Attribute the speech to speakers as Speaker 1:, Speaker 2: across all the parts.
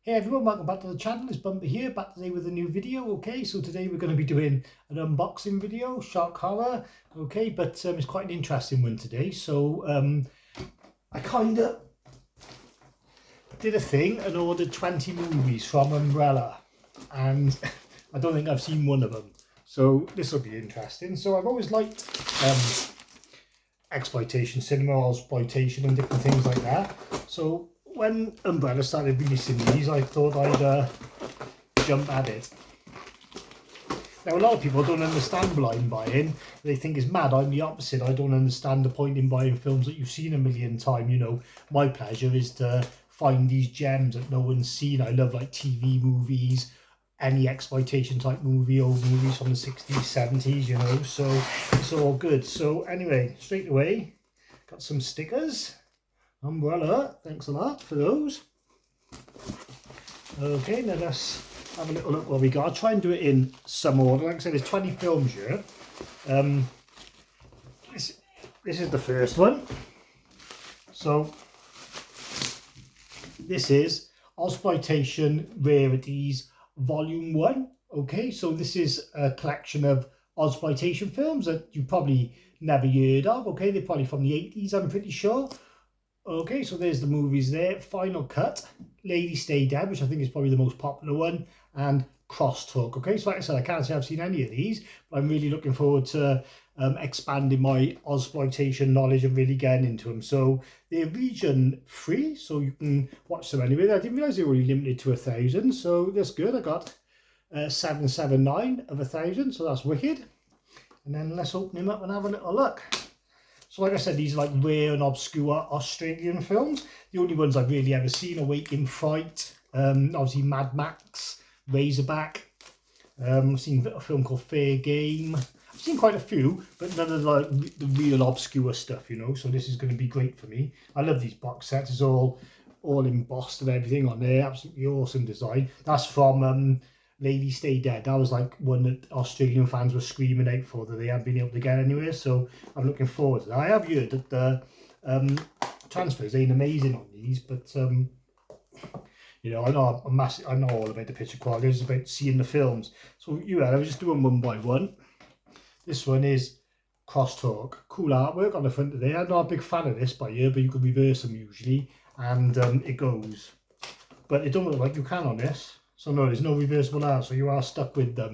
Speaker 1: Hey everyone, welcome back to the channel. It's Bumper here, back today with a new video. Okay, so today we're going to be doing an unboxing video, shark horror. Okay, but it's quite an interesting one today. So I kind of did a thing and ordered 20 movies from Umbrella, and I don't think I've seen one of them. So this will be interesting. So I've always liked exploitation cinema, exploitation and different things like that. So when Umbrella started releasing these, I thought I'd jump at it. Now, a lot of people don't understand blind buying. They think it's mad. I'm the opposite. I don't understand the point in buying films that you've seen a million times. You know, my pleasure is to find these gems that no one's seen. I love like TV movies, any exploitation type movie, old movies from the 60s, 70s, you know, so it's all good. So anyway, straight away, got some stickers. Umbrella, thanks a lot for those. Okay, now let's have a little look what we got. I'll try and do it in some order. Like I said, there's 20 films here. This is the first one. So this is Ozploitation Rarities Volume 1. Okay, so this is a collection of Ozploitation films that you probably never heard of. Okay, they're probably from the 80s, I'm pretty sure. Okay, so there's the movies there. Final Cut, Lady Stay Dead, which I think is probably the most popular one, and Crosstalk. Okay, so like I said, I can't say I've seen any of these, but I'm really looking forward to expanding my Ozploitation knowledge and really getting into them. So they're region free, so you can watch them anyway. I didn't realise they were only limited to 1,000, so that's good. I got 779 of 1,000, so that's wicked. And then let's open him up and have a little look. So like I said, these are like rare and obscure Australian films. The only ones I've really ever seen are Waking Fright, obviously Mad Max, Razorback. I've seen a film called Fair Game. I've seen quite a few, but none of like the real obscure stuff, you know. So this is going to be great for me. I love these box sets. It's all embossed and everything on there. Absolutely awesome design. That's from Lady Stay Dead. That was like one that Australian fans were screaming out for that they haven't been able to get anywhere. So I'm looking forward to that. I have heard that the transfers ain't amazing on these, but you know, I know I know all about the picture quality. It's about seeing the films. So I was just doing one by one. This one is Crosstalk. Cool artwork on the front of there. I'm not a big fan of this by here, but you can reverse them usually, and it goes. But it don't look like you can on this. So no, there's no reversible art, so you are stuck with that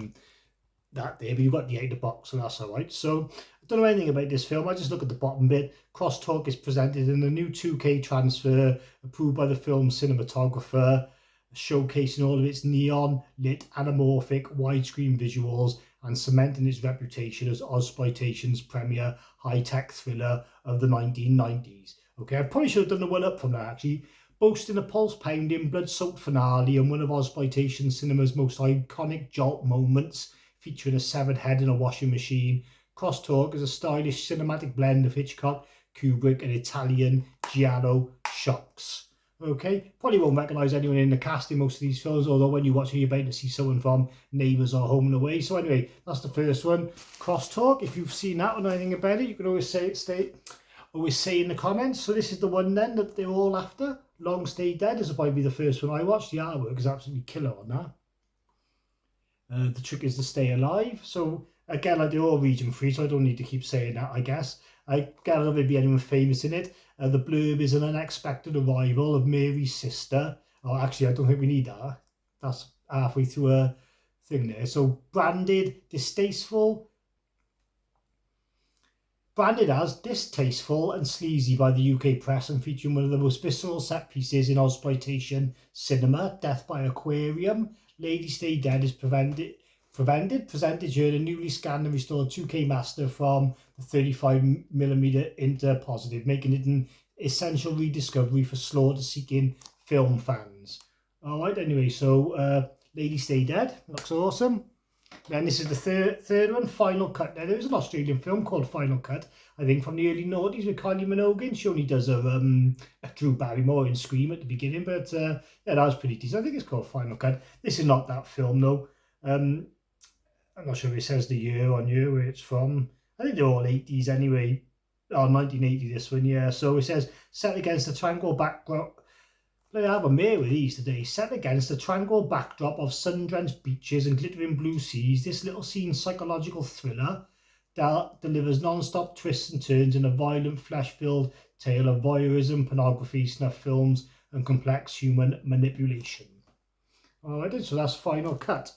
Speaker 1: there, but you've got the outer box, so that's all right. So I don't know anything about this film. I just look at the bottom bit. Crosstalk is presented in a new 2K transfer approved by the film cinematographer, showcasing all of its neon lit anamorphic widescreen visuals and cementing its reputation as Ozploitation's premier high-tech thriller of the 1990s. Okay, I probably should have done the one up from that actually. Boasting a pulse-pounding, blood-soaked finale and one of Ozploitation cinema's most iconic jolt moments, featuring a severed head in a washing machine, Crosstalk is a stylish cinematic blend of Hitchcock, Kubrick and Italian giallo shocks. Okay, probably won't recognise anyone in the cast in most of these films, although when you watch it, you're bound to see someone from Neighbours or Home and Away. So anyway, that's the first one, Crosstalk. If you've seen that or know anything about it, you can always say in the comments. So this is the one then that they're all after. Long Stay Dead is probably the first one I watched. The artwork is absolutely killer on that. The trick is to stay alive. So again, like they're all region free, so I don't need to keep saying that, I guess. I can't know if there'd be anyone famous in it. The blurb is an unexpected arrival of Mary's sister. Oh, actually, I don't think we need that. That's halfway through a thing there. So branded as distasteful and sleazy by the UK press and featuring one of the most visceral set pieces in Ozploitation cinema, Death by Aquarium, Lady Stay Dead is presented here in a newly scanned and restored 2K master from the 35mm Inter Positive, making it an essential rediscovery for slaughter-seeking film fans. Alright, anyway, so Lady Stay Dead looks awesome. Then this is the third one, Final Cut. Now, there was an Australian film called Final Cut, I think from the early noughties with Kylie Minogue. She only does a Drew Barrymore in Scream at the beginning, but yeah, that was pretty decent. I think it's called Final Cut. This is not that film though. I'm not sure if it says the year on here where it's from. I think they're all 80s anyway. Oh, 1980 this one, yeah. So it says, set against a tranquil backdrop I have a mare with these today. Set against a tranquil backdrop of sun-drenched beaches and glittering blue seas, this little scene psychological thriller delivers non-stop twists and turns in a violent, flesh-filled tale of voyeurism, pornography, snuff films, and complex human manipulation. Alright, so that's Final Cut.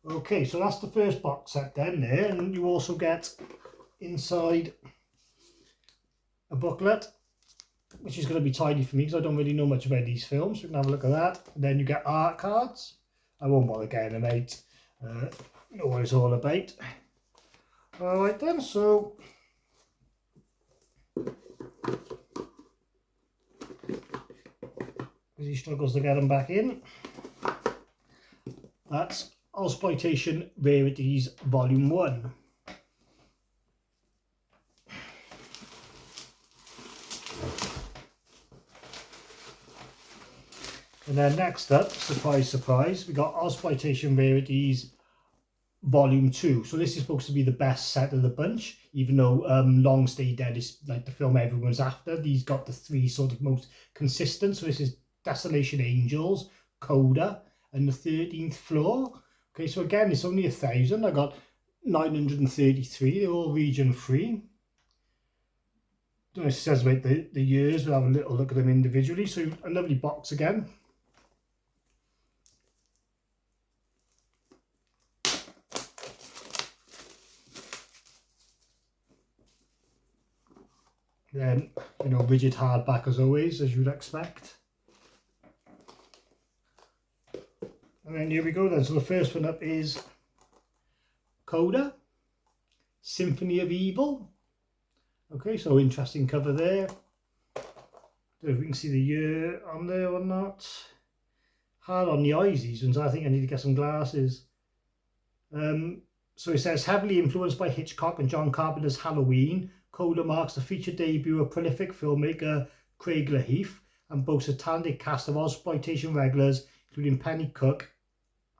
Speaker 1: Okay, so that's the first box set then there, and you also get inside a booklet, which is going to be tiny for me because I don't really know much about these films. We can have a look at that. And then you get art cards. I won't bother getting them out. Know what it's all about. Alright then, so as he struggles to get them back in. That's Ozploitation Rarities Volume 1. And then next up, surprise, surprise, we got Ozploitation Rarities Volume 2. So this is supposed to be the best set of the bunch, even though Long Stay Dead is like the film everyone's after. These got the three sort of most consistent. So this is Desolation Angels, Coda, and the 13th Floor. Okay, so again, it's only 1,000. I got 933. They're all region free. It says about the years. We'll have a little look at them individually. So a lovely box again. Then, you know, rigid hardback as always, as you'd expect. And then here we go then. So the first one up is Coda, Symphony of Evil. Okay, so interesting cover there. Don't know if we can see the year on there or not. Hard on the eyes, these ones. I think I need to get some glasses. So it says, heavily influenced by Hitchcock and John Carpenter's Halloween, Coda marks the feature debut of prolific filmmaker Craig Laheath and boasts a talented cast of Ozploitation regulars, including Penny Cook,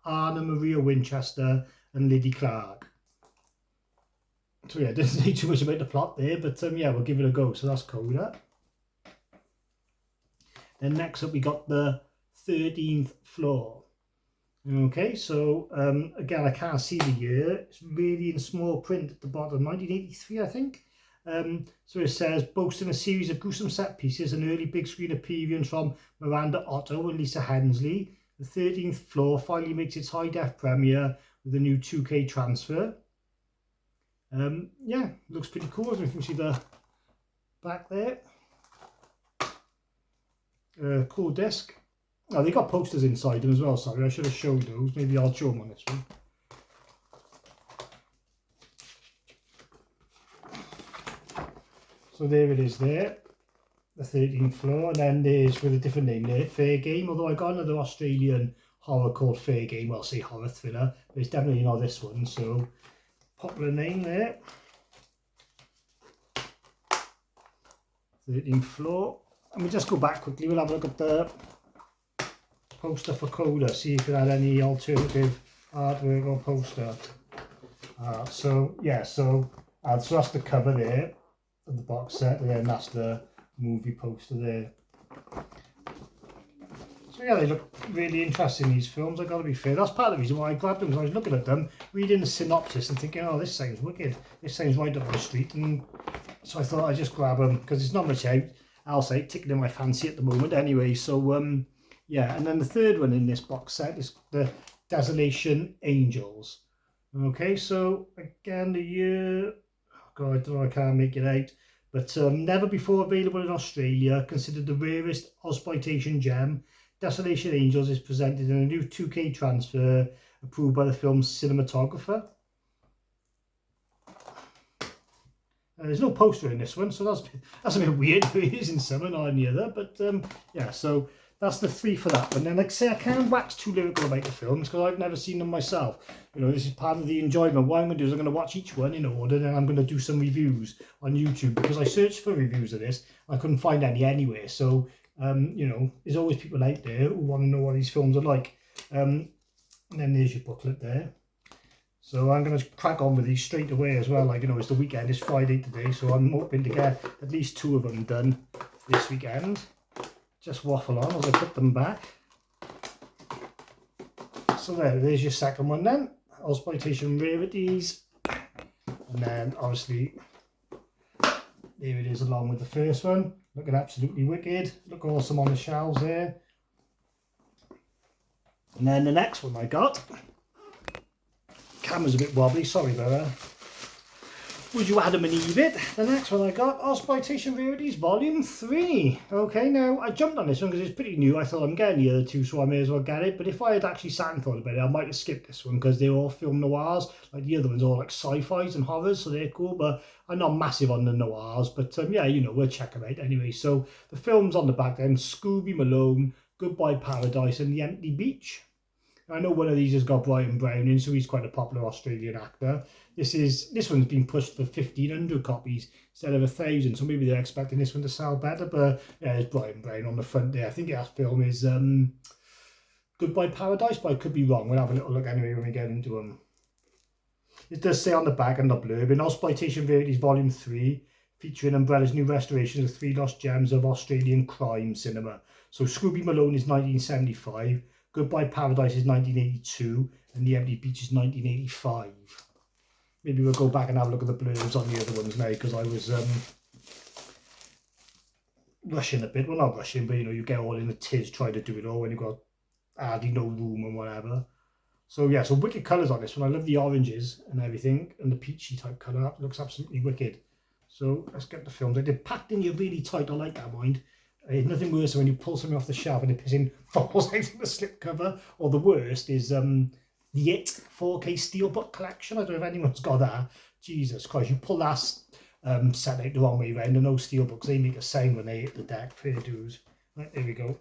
Speaker 1: Anna Maria Winchester, and Liddy Clark. So yeah, doesn't need too much about the plot there, but yeah, we'll give it a go. So that's Coda. Then next up we got the 13th Floor. Okay, so again, I can't see the year. It's really in small print at the bottom, 1983, I think. So it says, boasting a series of gruesome set pieces and early big screen appearance from Miranda Otto and Lisa Hensley, the 13th Floor finally makes its high-def premiere with a new 2K transfer. Yeah, looks pretty cool. As you can see the back there. Cool disc. Oh, they got posters inside them as well. Sorry, I should have showed those. Maybe I'll show them on this one. So there it is there, the 13th Floor, and then there's with a different name there, Fair Game, although I got another Australian horror called Fair Game, well, I'll say horror thriller, but it's definitely not this one, so popular name there. 13th Floor. And we'll just go back quickly, we'll have a look at the poster for Coda, see if it had any alternative artwork or poster. So yeah, so that's the cover there of the box set, and then that's the movie poster there. So yeah, they look really interesting, these films, I gotta be fair. That's part of the reason why I grabbed them, because I was looking at them, reading the synopsis and thinking, oh, this sounds wicked, this sounds right up the street, and so I thought I'd just grab them, because there's not much else out tickling my fancy at the moment anyway. So yeah, and then the third one in this box set is the Desolation Angels. Okay, so again, the year, God, I can't make it out, but never before available in Australia, considered the rarest Ozploitation gem, Desolation Angels is presented in a new 2K transfer approved by the film's cinematographer. There's no poster in this one, so that's a bit weird. It is in some and not in the other, but yeah, so that's the three for that one. And like I say, I can't wax too lyrical about the films because I've never seen them myself. You know, this is part of the enjoyment. What I'm going to do is I'm going to watch each one in order, and I'm going to do some reviews on YouTube, because I searched for reviews of this. I couldn't find any anywhere. So, you know, there's always people out there who want to know what these films are like. And then there's your booklet there. So I'm going to crack on with these straight away as well. Like, you know, it's the weekend, it's Friday today, so I'm hoping to get at least 2 of them done this weekend. just waffle on as I put them back. So there's your second one then. Exploitation Rarities. And then obviously there it is along with the first one. Looking absolutely wicked. Look awesome on the shelves there. And then the next one I got. Camera's a bit wobbly, sorry about that. Would you Adam and Eve it? The next one I got, Exploitation Rarities Volume 3. Okay, now I jumped on this one because it's pretty new. I thought I'm getting the other two, so I may as well get it. But if I had actually sat and thought about it, I might have skipped this one because they're all film noirs. Like the other ones are all like sci-fis and horrors, so they're cool. But I'm not massive on the noirs. But yeah, you know, we'll check them out anyway. So the films on the back then, Scooby Malone, Goodbye Paradise and The Empty Beach. I know one of these has got Brian Brown in, so he's quite a popular Australian actor. This one's been pushed for 1,500 copies instead of 1,000, so maybe they're expecting this one to sell better. But yeah, there's Brian Brown on the front there. I think that film is Goodbye Paradise, but I could be wrong. We'll have a little look anyway when we get into them. It does say on the back and the blurb, in Exploitation Rarities Volume 3, featuring Umbrella's new restoration of the 3 lost gems of Australian crime cinema. So Scooby Malone is 1975. Goodbye Paradise is 1982 and The Empty Beach is 1985. Maybe we'll go back and have a look at the blurbs on the other ones now because I was rushing a bit. Well, not rushing, but you know, you get all in the tiz trying to do it all when you've got hardly no room and whatever. So yeah, so wicked colours on this one. I love the oranges and everything and the peachy type colour. That looks absolutely wicked. So let's get the films. They're packed in here really tight. I like that, mind. It's nothing worse than when you pull something off the shelf and the pissing falls out of the slipcover. Or the worst is the It 4K Steelbook collection. I don't know if anyone's got that. Jesus Christ, you pull that set out the wrong way around, and those steelbooks, they make a sound when they hit the deck. Fair dues. Right, there we go.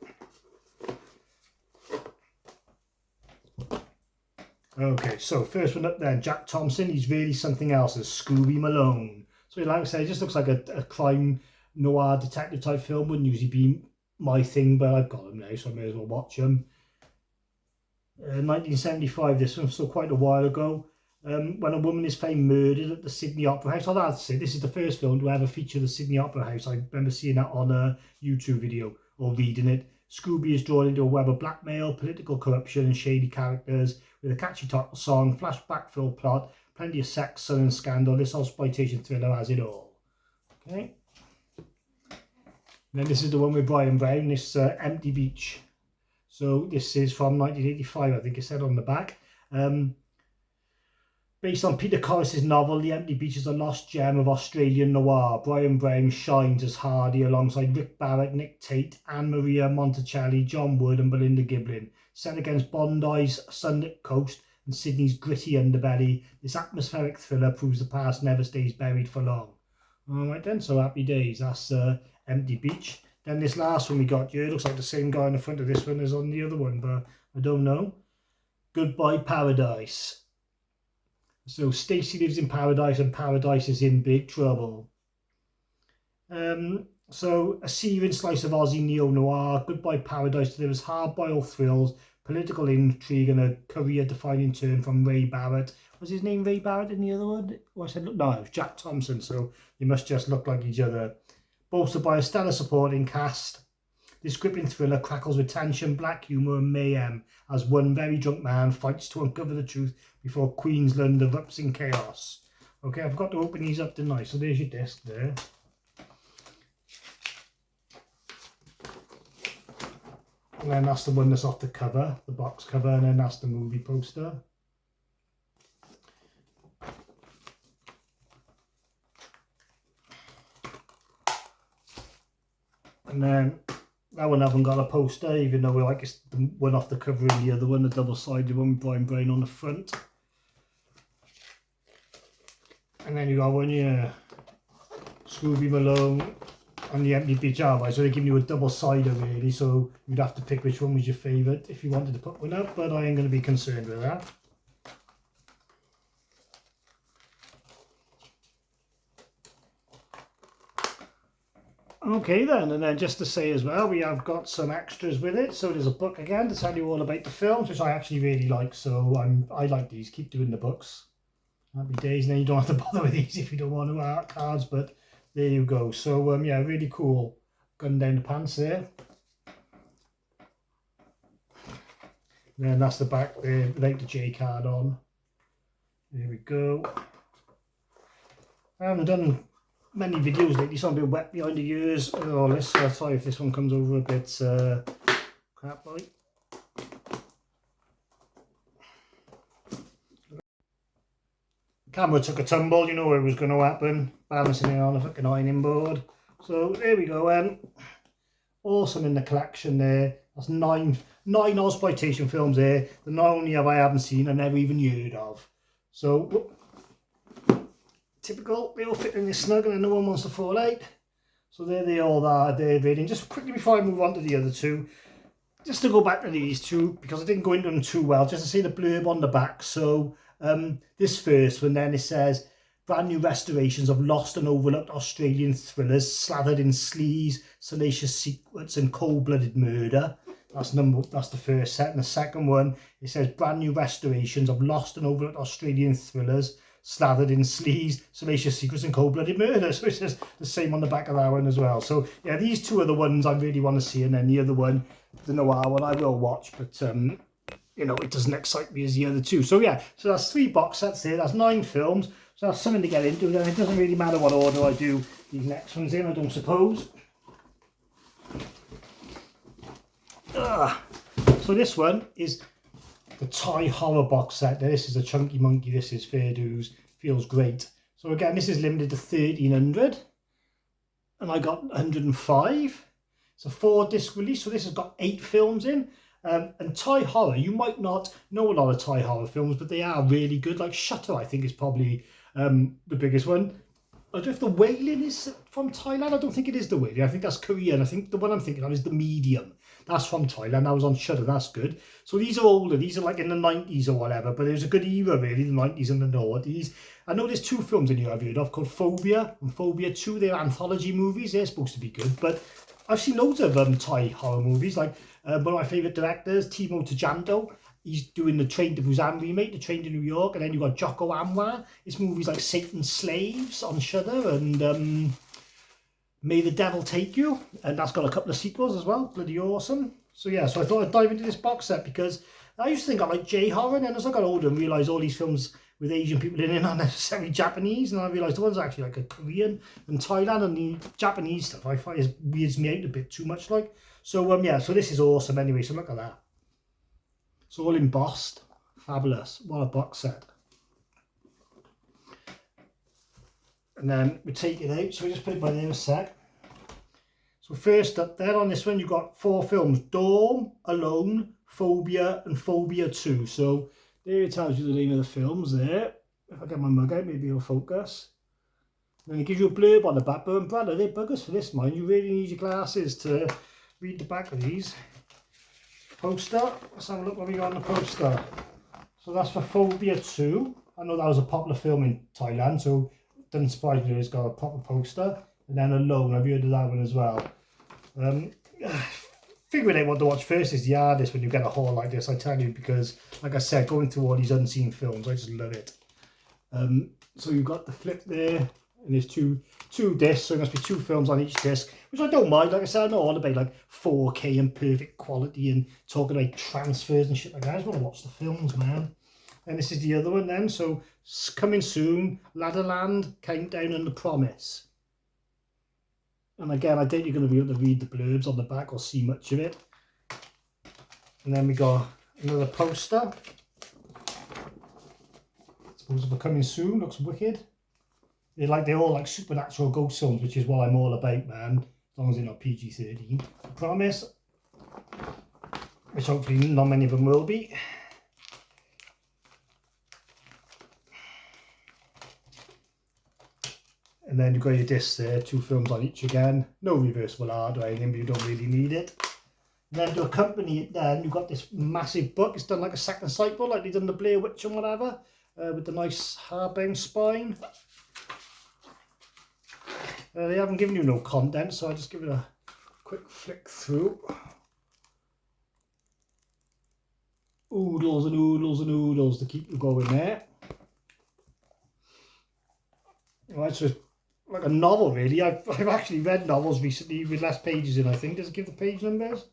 Speaker 1: Okay, so first one up there, Jack Thompson. He's really something else as Scooby Malone. So like I say, it just looks like a crime noir detective type film. Wouldn't usually be my thing, but I've got them now, so I may as well watch them. 1975, this one, so quite a while ago. When a woman is found murdered at the Sydney Opera House. I'd have to say this is the first film to ever feature the Sydney Opera House. I remember seeing that on a YouTube video or reading it. Scooby is drawn into a web of blackmail, political corruption and shady characters with a catchy title song, flashback filled plot, plenty of sex, sun and scandal. This exploitation thriller has it all. Okay. And then this is the one with Brian Brown, this Empty Beach. So this is from 1985, I think it said on the back. Based on Peter Corris's novel, The Empty Beach is a lost gem of Australian noir. Brian Brown shines as Hardy alongside Rick Barrett, Nick Tate, Anne-Maria Monticelli, John Wood and Belinda Giblin. Set against Bondi's sunlit coast and Sydney's gritty underbelly, this atmospheric thriller proves the past never stays buried for long. Alright then, so happy days. That's Empty Beach. Then this last one we got here, looks like the same guy on the front of this one as on the other one, but I don't know. Goodbye Paradise. So Stacey lives in paradise and paradise is in big trouble. So a searing slice of Aussie neo-noir, Goodbye Paradise delivers hard-boiled thrills, political intrigue and a career-defining turn from Ray Barrett. Was his name Ray Barrett in the other one? Well, I said, no, it was Jack Thompson, so they must just look like each other. Bolstered by a stellar supporting cast, this gripping thriller crackles with tension, black humour and mayhem as one very drunk man fights to uncover the truth before Queensland erupts in chaos. Okay, I forgot to open these up, didn't I? So there's your disc there. And then that's the one that's off the cover, the box cover, and then that's the movie poster. And then that one haven't got a poster, even though like it's the one off the cover and the other one, the double-sided one with Brian Brown on the front. And then you got one here, Scooby Malone and The Empty Beach Arbor. So they're giving you a double-sider really, so you'd have to pick which one was your favourite if you wanted to put one up, but I ain't going to be concerned with that. Okay then, and then just to say as well, we have got some extras with it. So there's a book again to tell you all about the films, which I actually really like. So I like these. Keep doing the books. Happy days. And then you don't have to bother with these if you don't want to art cards. But there you go. So yeah, really cool. Gun down the pants there. And then that's the back there without the J card on. There we go. I haven't done many videos lately, so I'm a bit wet behind the ears. Oh, let's try if this one comes over a bit crap like. Camera took a tumble, you know what was going to happen, balancing it on a fucking ironing board. So there we go, awesome in the collection there. That's nine exploitation films there that not only have I haven't seen, I never even heard of. So typical, they all fit in this snug and no one wants to fall out. So there they all are there, really. Just quickly before I move on to the other two, just to go back to these two, because I didn't go into them too well, just to see the blurb on the back. So this first one then, it says, brand new restorations of lost and overlooked Australian thrillers slathered in sleaze, salacious secrets and cold-blooded murder. That's the first set. And the second one, it says brand new restorations of lost and overlooked Australian thrillers slathered in sleaze, salacious secrets and cold-blooded murder. So it's just the same on the back of that one as well. So yeah, these two are the ones I really want to see, and then the other one, the noir one, I will watch, but you know, it doesn't excite me as the other two. So yeah, so that's 3 box sets there. That's 9 films. So that's something to get into. Then it doesn't really matter what order I do these next ones in, I don't suppose. So this one is the Thai horror box set. Now, this is a chunky monkey. This is fair dues. Feels great. So again, this is limited to 1,300, and I got 105. It's a 4-disc release, so this has got 8 films in. And Thai horror, you might not know a lot of Thai horror films, but they are really good. Like Shutter, I think, is probably the biggest one. I don't know if The Wailing is from Thailand. I don't think it is The Wailing. I think that's Korean. I think the one I'm thinking of is The Medium. That's from Thailand. That was on Shutter. That's good. So these are older. These are like in the 90s or whatever. But it was a good era, really, the 90s and the noughties. I know there's 2 films in here I've heard of called Phobia and Phobia 2. They're anthology movies. They're supposed to be good. But I've seen loads of Thai horror movies. Like one of my favourite directors, Timo Tjahjanto. He's doing the Train to Busan remake, The Train to New York, and then you've got Jocko Anwar. It's movies like Satan's Slaves on Shudder and May the Devil Take You, and that's got a couple of sequels as well. Bloody awesome. So yeah, so I thought I'd dive into this box set because I used to think I liked J-horror, and then as I got older and realised all these films with Asian people in it aren't necessarily Japanese, and I realised the ones actually like a Korean and Thailand, and the Japanese stuff I find is weirds me out a bit too much like. So yeah, so this is awesome anyway, so look at that. It's all embossed. Fabulous. What a box set. And then we take it out, so we just put it by there a sec. So first up there on this one, you've got 4 films: Dawn, Alone, Phobia and Phobia 2. So there it tells you the name of the films there. If I get my mug out, maybe it'll focus. And then it gives you a blurb on the back, but umbrella, they're buggers for this, mind. You really need your glasses to read the back of these. Poster, let's have a look what we got on the poster. So that's for Phobia 2. I know that was a popular film in Thailand, so it doesn't surprise me it's got a proper poster. And then Alone, I've heard of that one as well. Figuring out what to watch first is the hardest when you get a haul like this, I tell you, because like I said, going through all these unseen films, I just love it. So you've got the flip there, and there's two discs, so there must be 2 films on each disc, which I don't mind. Like I said, I know all about like 4K and perfect quality and talking about transfers and shit like that. I just want to watch the films, man. And this is the other one then. So coming soon, Ladderland, Countdown and The Promise. And again, I doubt you're going to be able to read the blurbs on the back or see much of it. And then we got another poster. Suppose for coming soon, looks wicked. They're all like supernatural ghost films, which is what I'm all about, man. As long as they're not PG-13. I promise. Which hopefully not many of them will be. And then you've got your discs there, 2 films on each again. No reversible art or anything, but you don't really need it. And then to accompany it then, you've got this massive book. It's done like a second sight book, like they've done the Blair Witch and whatever. With the nice hardbound spine. They haven't given you no content, so I'll just give it a quick flick through. Oodles and oodles and oodles to keep you going there. Right, so it's like a novel really. I've actually read novels recently with less pages in, I think. Does it give the page numbers?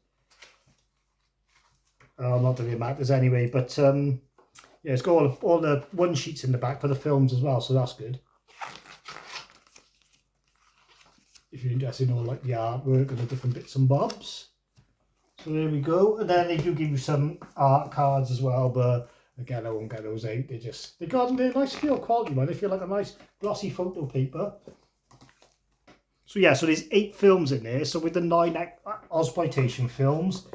Speaker 1: not that it matters anyway, but yeah, it's got all the one sheets in the back for the films as well, so that's good. If you're interested in all like the artwork and the different bits and bobs. So there we go. And then they do give you some art cards as well, but again, I won't get those out. They're nice feel quality, man. They feel like a nice glossy photo paper. So yeah, so there's 8 films in there. So with the 9 Ozploitation films,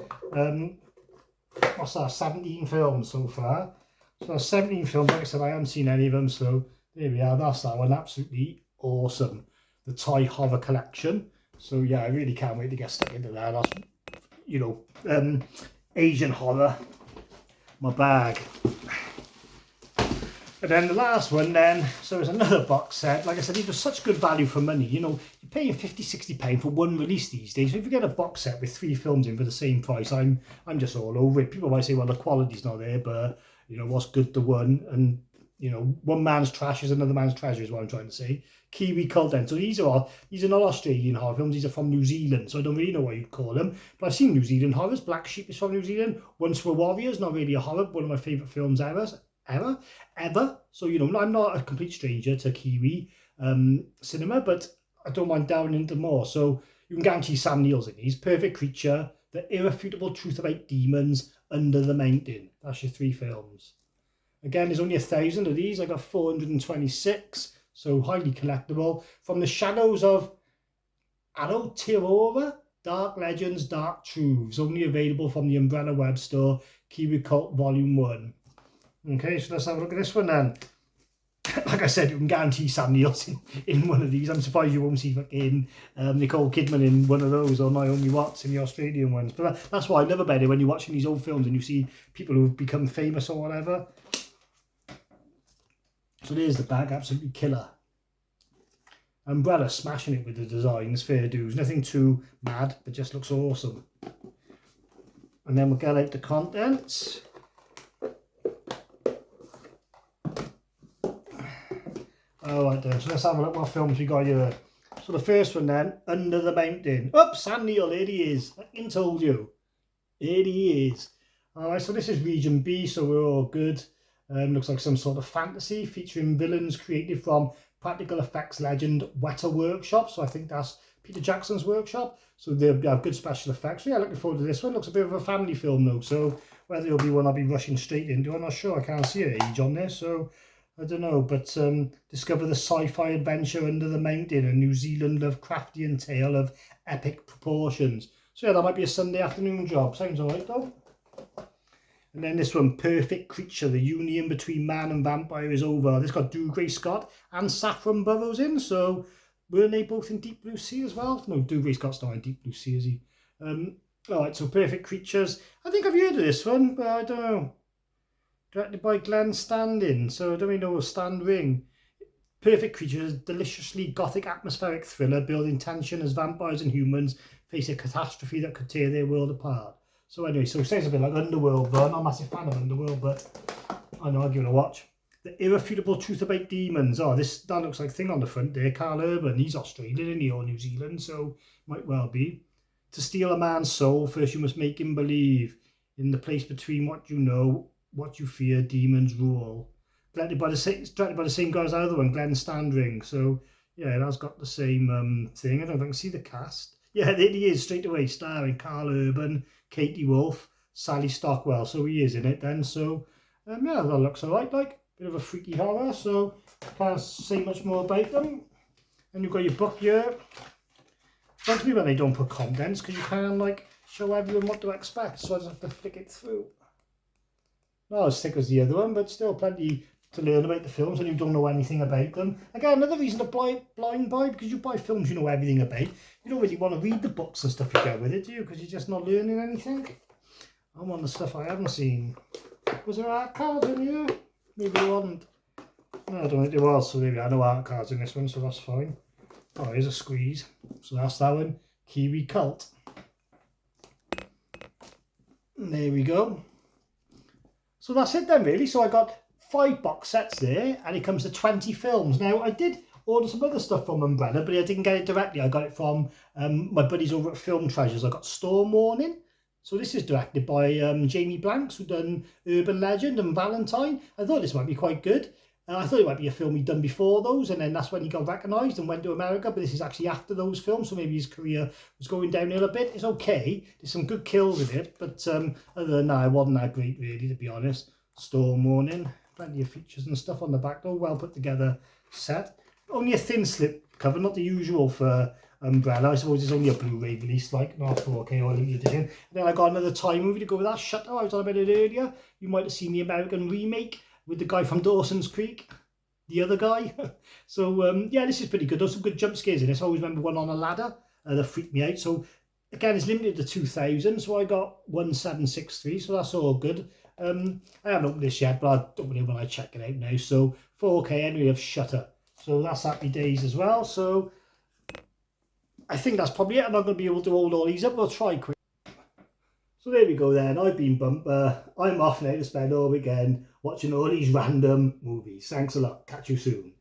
Speaker 1: what's that, 17 films so far. So that's 17 films. Like I said, I haven't seen any of them, so there we are. That's that one. Absolutely awesome. The Thai horror collection. So yeah, I really can't wait to get stuck into that. That's, you know, Asian horror, my bag. And then the last one then, so it's another box set. Like I said, these were such good value for money. You know, you're paying 50, 60 pounds for one release these days. So if you get a box set with 3 films in for the same price, I'm just all over it. People might say, well, the quality's not there, but you know, what's good to one? And you know, one man's trash is another man's treasure is what I'm trying to say. Kiwi cult then. So these are not Australian horror films, these are from New Zealand. So I don't really know what you'd call them. But I've seen New Zealand horrors. Black Sheep is from New Zealand. Once Were Warriors, not really a horror, one of my favourite films ever. So, you know, I'm not a complete stranger to Kiwi cinema, but I don't mind delving into more. So you can guarantee Sam Neill's in these. Perfect Creature, The Irrefutable Truth About Demons, Under the Mountain. That's your 3 films. Again, there's only 1,000 of these. I got 426, so highly collectible. From the Shadows of Aotearoa, Dark Legends, Dark Truths, only available from the Umbrella web store, Kiwi Cult Volume 1. Okay, so let's have a look at this one then. Like I said, you can guarantee Sam Neill's in one of these. I'm surprised you won't see fucking Nicole Kidman in one of those, or Naomi Watts in the Australian ones. But that's why I love about it, when you're watching these old films and you see people who've become famous or whatever. So there's the bag, absolutely killer. Umbrella smashing it with the designs, fair dues. Nothing too mad, but just looks awesome. And then we'll get out the contents. Alright then, so let's have a look what films we got here. So the first one then, Under the Mountain. Oops, Sam Neill, there he is. I fucking told you. There he is. Alright, so this is Region B, so we're all good. Looks like some sort of fantasy featuring villains created from practical effects legend Weta Workshop. So I think that's Peter Jackson's workshop. So they have good special effects. So yeah, looking forward to this one. Looks a bit of a family film though. So whether it'll be one I'll be rushing straight into, I'm not sure. I can't see an age on there. So I don't know. But discover the sci-fi adventure Under the Mountain, a New Zealand Lovecraftian tale of epic proportions. So yeah, that might be a Sunday afternoon job. Sounds alright though. And then this one, Perfect Creature, the union between man and vampire is over. This got Dougray Scott and Saffron Burrows in, so weren't they both in Deep Blue Sea as well? No, Dougray Scott's not in Deep Blue Sea, is he? Alright, so Perfect Creatures. I think I've heard of this one, but I don't know. Directed by Glenn Standing, so I don't really know Stan Ring. Perfect Creatures is a deliciously gothic atmospheric thriller building tension as vampires and humans face a catastrophe that could tear their world apart. So anyway, so it sounds a bit like Underworld, but I'm not a massive fan of Underworld, but I know, I'll give it a watch. The Irrefutable Truth About Demons. Oh, that looks like thing on the front there. Carl Urban, he's Australian, isn't he, or New Zealand, so might well be. To steal a man's soul, first you must make him believe. In the place between what you know, what you fear, demons rule. Directed by the same guy as the other one, Glenn Standring. So yeah, that's got the same thing. I don't know if I can see the cast. Yeah, there he is straight away, starring Carl Urban, Katie Wolf, Sally Stockwell. So he is in it then. So yeah, that looks alright. Like bit of a freaky horror. So can't say much more about them. And you've got your book here. Bugs me when they don't put contents because you can like show everyone what to expect. So I just have to flick it through. Not as thick as the other one, but still plenty to learn about the films and you don't know anything about them. Again, another reason to blind buy, because you buy films you know everything about. You don't really want to read the books and stuff you get with it, do you? Because you're just not learning anything. I want the stuff I haven't seen. Was there art cards in here? Maybe there wasn't. No, I don't think there was, so there we are. No art cards in this one, so that's fine. Oh, here's a squeeze. So that's that one. Kiwi Cult. And there we go. So that's it then, really. So I got 5 box sets there, and it comes to 20 films. Now, I did order some other stuff from Umbrella, but I didn't get it directly. I got it from my buddies over at Film Treasures. I got Storm Warning, So this is directed by Jamie Blanks, who done Urban Legend and Valentine. I thought this might be quite good. I thought it might be a film he'd done before those, and then that's when he got recognised and went to America. But this is actually after those films, so maybe his career was going downhill a bit. It's okay. There's some good kills in it, but other than that, it wasn't that great, really, to be honest. Storm warning, plenty of features and stuff on the back, though. Well put together set. Only a thin slip cover, not the usual for Umbrella. I suppose it's only a Blu-ray release, like not 4K or limited edition. And then I got another Thai movie to go with that, Shutter. I was on about it earlier. You might have seen the American remake with the guy from Dawson's Creek, the other guy. So yeah, this is pretty good. There's some good jump scares in this. I always remember one on a ladder that freaked me out. So again, it's limited to 2,000, so I got 1763, so that's all good. I haven't opened this yet, but I'll open it when I check it out now. So 4K anyway of Shutter. So that's happy days as well. So I think that's probably it. I'm not going to be able to hold all these up. We'll try quick. So there we go then. I've been Bumper. I'm off now to spend all weekend watching all these random movies. Thanks a lot. Catch you soon.